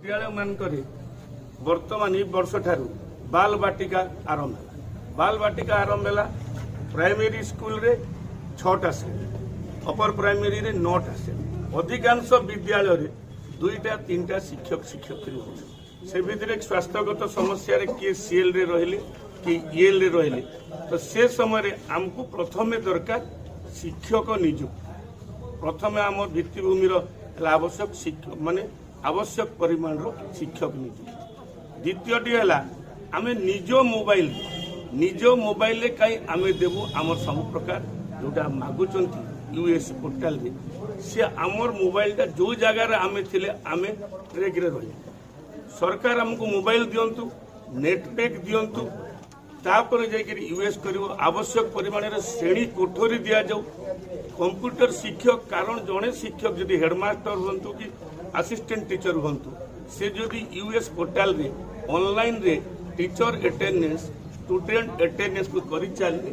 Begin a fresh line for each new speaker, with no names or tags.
विद्यालय मानकरे वर्तमान ए वर्ष ठारू बाल बाटिका आरंभ है। बाल बाटिका आरंभ है प्राइमरी स्कूल रे 6टा श्रेणी, अपर प्राइमरी रे 9टा श्रेणी। अधिकांश विद्यालय रे 2टा 3टा शिक्षक शिक्षयित्री होते से भितर स्वास्थ्यगत समस्या रे किए सीएल रे रहले कि ईएल रे रहले तो से समय आमको प्रथमे दरकार शिक्षक नियुक्ति। प्रथमे आम भित्तिभूमि आवश्यक शिक्षक माने आवश्यक परिमाण शिक्षक नियुक्ति। द्वितीयटी है आम निज मोबाइल कहीं आम देवु आम सब प्रकार जोटा मागुंट यूएस पोर्टाल रे से आमर मोबाइलटा जो जगार आम थे आम ट्रेक रे रही। सरकार आमको मोबाइल दिंतु, नेटपैक दिंतु, तापर जाकर यूएस कर आवश्यक परिमाण श्रेणी कोठरी दि जाऊ। कंप्यूटर शिक्षक कारण जड़े शिक्षक जदि हेडमास्टर हूँ कि असिस्टेंट टीचर हूँ से जदि यूएस पोर्टाल रे ऑनलाइन रे टीचर अटेंडेंस स्टूडेंट अटेंडेंस को कर चलिए।